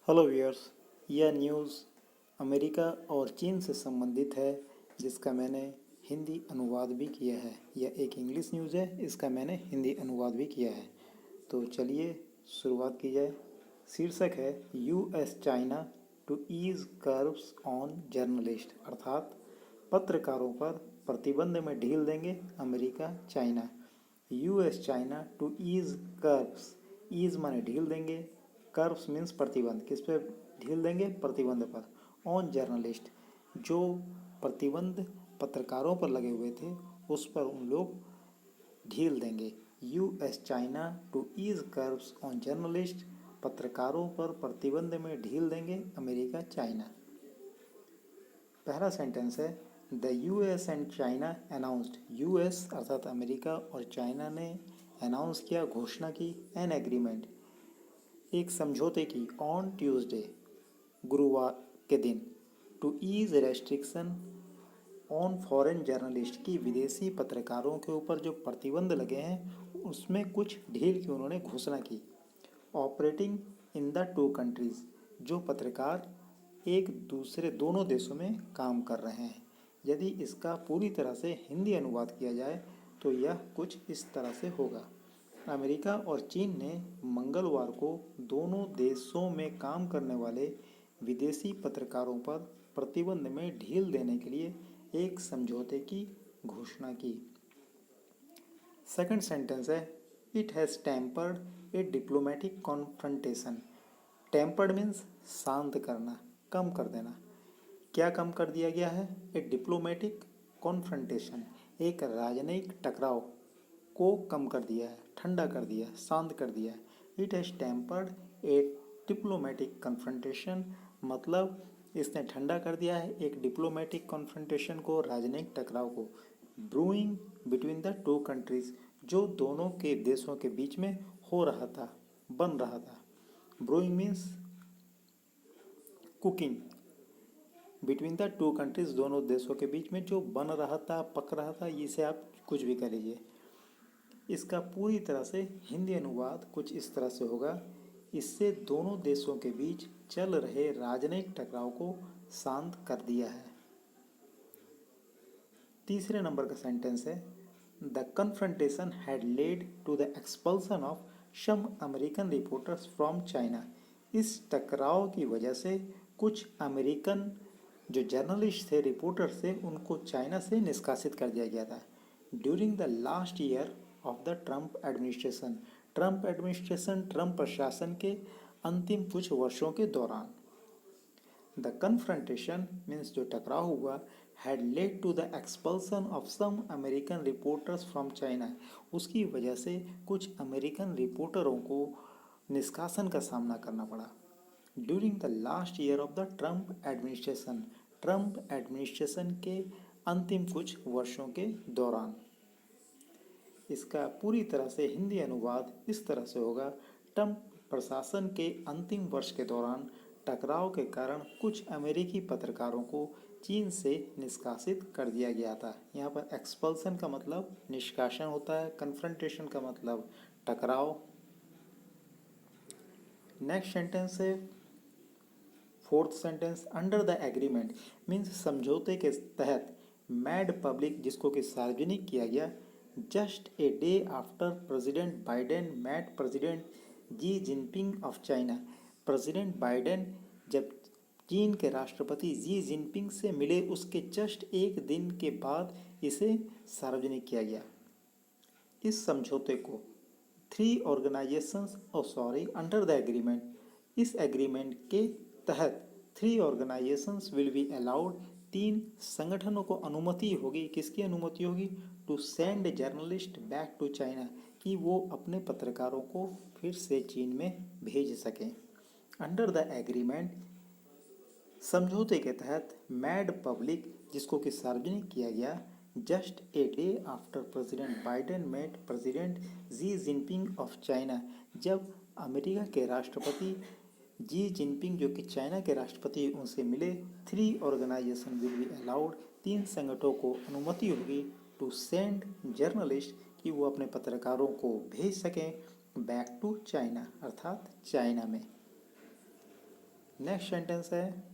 Hello viewers. यह news America और चीन से संबंधित है, जिसका मैंने हिंदी अनुवाद भी किया है। यह एक इंग्लिश न्यूज़ है, इसका मैंने हिंदी अनुवाद भी किया है। तो चलिए शुरुआत की जाए। शीर्षक है US China to ease curbs on journalist, अर्थात पत्रकारों पर प्रतिबंध में ढील देंगे America China. US China to ease curbs, ease माने ढील देंगे, कर्व्स मीन्स प्रतिबंध। किस पे ढील देंगे? प्रतिबंध पर। ऑन जर्नलिस्ट, जो प्रतिबंध पत्रकारों पर लगे हुए थे उस पर उन लोग ढील देंगे। US China to ease curbs on journalist, पत्रकारों पर प्रतिबंध में ढील देंगे अमेरिका चाइना। पहला सेंटेंस है the US and China announced, US अर्थात अमेरिका और चाइना ने अनाउंस किया, घोषणा की, एन एग्रीमेंट, एक समझौते की, ऑन ट्यूसडे, गुरुवार के दिन, to ease restriction on foreign journalist, की विदेशी पत्रकारों के ऊपर जो प्रतिबंध लगे हैं उसमें कुछ ढील की उन्होंने घोषणा की। Operating in the two countries, जो पत्रकार एक दूसरे दोनों देशों में काम कर रहे हैं। यदि इसका पूरी तरह से हिंदी अनुवाद किया जाए तो यह कुछ इस तरह से होगा। अमेरिका और चीन ने मंगलवार को दोनों देशों में काम करने वाले विदेशी पत्रकारों पर प्रतिबंध में ढील देने के लिए एक समझौते की घोषणा की। सेकंड सेंटेंस है it has tempered A diplomatic confrontation. Tempered means शांत करना, कम कर देना। क्या कम कर दिया गया है? ए डिप्लोमेटिक कॉन्फ्रंटेशन, एक राजनयिक टकराव को कम कर दिया है, ठंडा कर दिया, शांत कर दिया। It has tempered A diplomatic confrontation, मतलब इसने ठंडा कर दिया है एक डिप्लोमेटिक कॉन्फ्रंटेशन को, राजनयिक टकराव को। Brewing between the to countries, जो दोनों के देशों के बीच में हो रहा था, बन रहा था। Brewing means cooking, between the to countries, दोनों देशों के बीच में जो बन रहा था, पक रहा था, इसे आप कुछ भी कह लीजिए। इसका पूरी तरह से हिंदी अनुवाद कुछ इस तरह से होगा, इससे दोनों देशों के बीच चल रहे राजनयिक टकराव को शांत कर दिया है। तीसरे नंबर का सेंटेंस है the confrontation had led to the expulsion of some American reporters from China. इस टकराव की वजह से कुछ अमेरिकन जो जर्नलिस्ट थे, रिपोर्टर थे, उनको चाइना से निष्कासित कर दिया गया था। During the last year of the Trump administration, Trump administration, Trump प्रशासन के अंतिम कुछ वर्षों के दौरान। द कन्फ्रंटेशन मीन्स जो टकराव हुआ, had led to the expulsion of some American reporters from China, उसकी वजह से कुछ अमेरिकन रिपोर्टरों को निष्कासन का सामना करना पड़ा। During the last year of the Trump administration, Trump administration के अंतिम कुछ वर्षों के दौरान। इसका पूरी तरह से हिंदी अनुवाद इस तरह से होगा, ट्रंप प्रशासन के अंतिम वर्ष के दौरान टकराव के कारण कुछ अमेरिकी पत्रकारों को चीन से निष्कासित कर दिया गया था। यहाँ पर एक्सपल्सन का मतलब निष्कासन होता है, कन्फ्रंटेशन का मतलब टकराव। नेक्स्ट सेंटेंस है fourth sentence, under the agreement means समझौते के तहत, मैड पब्लिक जिसको कि सार्वजनिक किया गया, just a day after President Biden met President Xi Jinping of China. President Biden जब चीन के राष्ट्रपति जी जिनपिंग से मिले उसके जस्ट एक दिन के बाद इसे सार्वजनिक किया गया। इस समझौते को three organisations under the agreement, इस एग्रीमेंट के तहत three organisations will be allowed, तीन संगठनों को अनुमति होगी। किसकी अनुमति होगी? To send journalist back to China, कि वो अपने पत्रकारों को फिर से चीन में भेज सकें। अंडर द एग्रीमेंट, समझौते के तहत, मैड पब्लिक जिसको कि सार्वजनिक किया गया, just a day after President Biden met President Xi Jinping of China, जब अमेरिका के राष्ट्रपति जी जिनपिंग जो कि चाइना के राष्ट्रपति उनसे मिले, three organisation will be allowed, तीन संगठनों को अनुमति होगी, टू सेंड जर्नलिस्ट, कि वो अपने पत्रकारों को भेज सकें, बैक टू चाइना अर्थात चाइना में। नेक्स्ट सेंटेंस है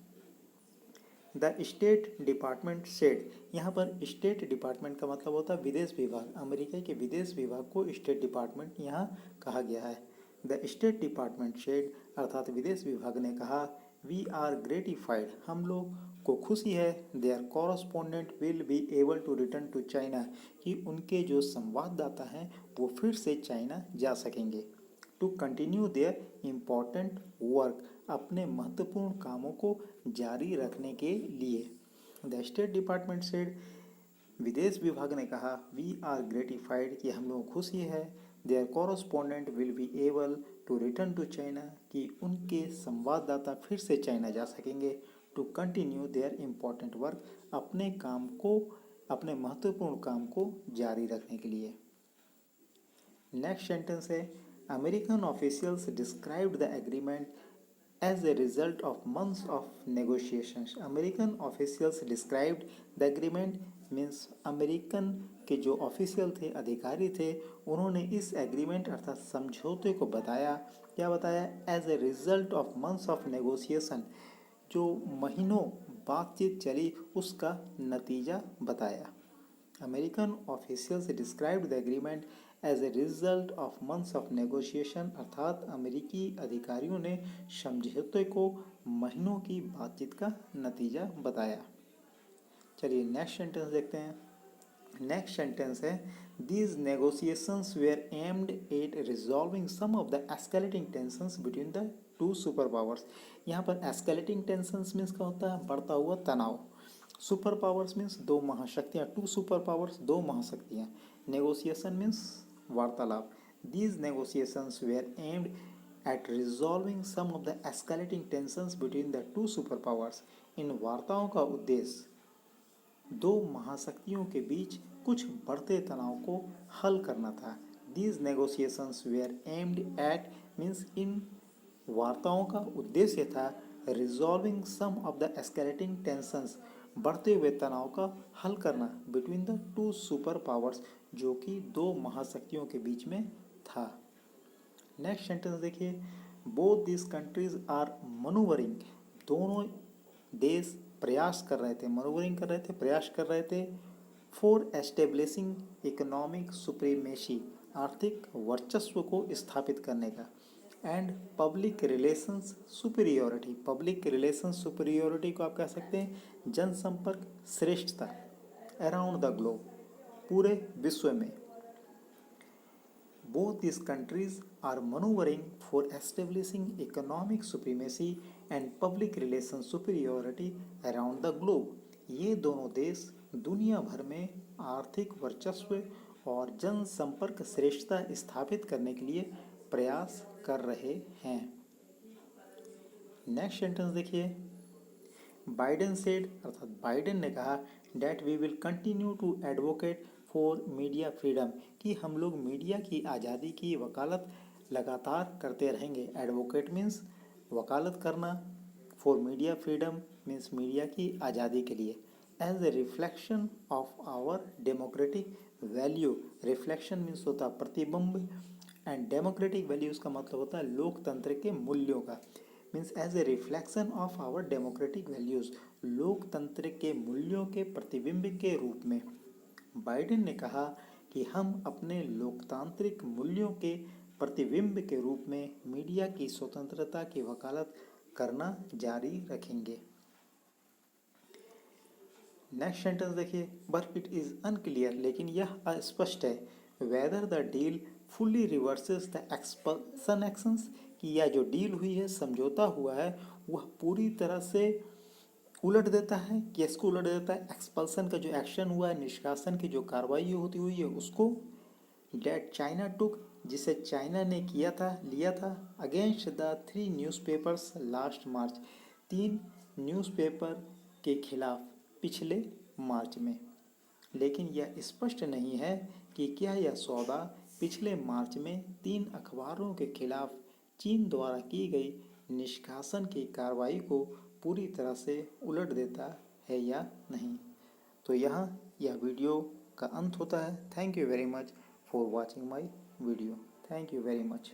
द स्टेट डिपार्टमेंट सेड। यहाँ पर स्टेट डिपार्टमेंट का मतलब होता है विदेश विभाग। अमेरिका के विदेश विभाग को स्टेट डिपार्टमेंट यहाँ कहा गया है। द स्टेट डिपार्टमेंट सेड अर्थात विदेश विभाग ने कहा वी आर ग्रेटिफाइड, हम लोग को खुशी है, their correspondent will be able to return to China, कि उनके जो संवाददाता हैं वो फिर से चाइना जा सकेंगे। To continue their important work, अपने महत्वपूर्ण कामों को जारी रखने के लिए। द स्टेट डिपार्टमेंट सेड, विदेश विभाग ने कहा वी आर ग्रेटिफाइड, कि हम लोग खुशी है, their correspondent will be able to return to China, कि उनके संवाददाता फिर से चाइना जा सकेंगे। To continue their important work, अपने काम को, अपने महत्वपूर्ण काम को जारी रखने के लिए। नेक्स्ट सेंटेंस है American officials described the agreement as a result of months of negotiations. American officials described the agreement means American के जो ऑफिशियल थे, अधिकारी थे, उन्होंने इस एग्रीमेंट अर्थात समझौते को बताया। क्या बताया? As a result of months of negotiation, जो महीनों बातचीत चली उसका नतीजा बताया। American officials described the agreement as a result of months of negotiation, अर्थात अमेरिकी अधिकारियों ने समझौते को महीनों की बातचीत का नतीजा बताया। चलिए नेक्स्ट सेंटेंस देखते हैं। नेक्स्ट सेंटेंस है these negotiations were aimed at resolving some of the escalating tensions between the two super powers. यहाँ पर एस्केलेटिंग टेंशंस मीन्स क्या होता है? बढ़ता हुआ तनाव। सुपर पावर्स मीन्स दो महाशक्तियाँ, टू सुपर पावर्स दो महाशक्तियाँ। नेगोशिएशन मीन्स वार्तालाप। These negotiations were aimed at resolving some of the escalating tensions between the two super powers. इन वार्ताओं का उद्देश्य दो महाशक्तियों के बीच कुछ बढ़ते तनाव को हल करना था। These negotiations were aimed at means इन वार्ताओं का उद्देश्य था resolving some of the escalating tensions, बढ़ते हुए तनाव का हल करना, between the two super powers, जो कि दो महाशक्तियों के बीच में था। नेक्स्ट सेंटेंस देखिए, both this countries are manoeuvring, दोनों देश प्रयास कर रहे थे, मनूवरिंग कर रहे थे, प्रयास कर रहे थे, फॉर एस्टेब्लिशिंग इकोनॉमिक सुप्रीमेसी, आर्थिक वर्चस्व को स्थापित करने का, and public relations superiority, public relations superiority को आप कह सकते हैं जनसंपर्क श्रेष्ठता, अराउंड द ग्लोब, पूरे विश्व में। Both this countries are manoeuvring for establishing economic supremacy and public relations superiority around the globe, ये दोनों देश दुनिया भर में आर्थिक वर्चस्व और जनसंपर्क श्रेष्ठता स्थापित करने के लिए प्रयास कर रहे हैं। नेक्स्ट सेंटेंस देखिए, बाइडेन सेड अर्थात बाइडेन ने कहा that we will continue to advocate for media freedom, कि हम लोग मीडिया की आज़ादी की वकालत लगातार करते रहेंगे। एडवोकेट मीन्स वकालत करना, for media freedom means media की आज़ादी के लिए, as a reflection of our democratic value, reflection means होता है प्रतिबिंब, एंड डेमोक्रेटिक वैल्यूज़ का मतलब होता है लोकतंत्र के मूल्यों का, means as a reflection of our democratic values, लोकतंत्र के मूल्यों के प्रतिबिंब के रूप में। बाइडेन ने कहा कि हम अपने लोकतांत्रिक मूल्यों के प्रतिबिंब के रूप में मीडिया की स्वतंत्रता की वकालत करना जारी रखेंगे। नेक्स्ट सेंटेंस देखिए, बट इट इज़ अनक्लियर, लेकिन यह अस्पष्ट है, whether the deal fully reverses the expulsion actions, कि यह जो डील हुई है, समझौता हुआ है, वह पूरी तरह से उलट देता है, किसको उलट देता है? एक्सपल्सन का जो एक्शन हुआ है, निष्कासन की जो कार्रवाई होती हुई है उसको, डेट चाइना टुक, जिसे चाइना ने किया था, लिया था, against the 3 newspapers last March, 3 newspaper के खिलाफ पिछले मार्च में। लेकिन यह स्पष्ट नहीं है कि क्या यह सौदा पिछले मार्च में 3 अखबारों के खिलाफ चीन द्वारा की गई निष्कासन की कार्रवाई को पूरी तरह से उलट देता है या नहीं। तो यहाँ यह वीडियो का अंत होता है। Thank you very much for watching my video. Thank you very much.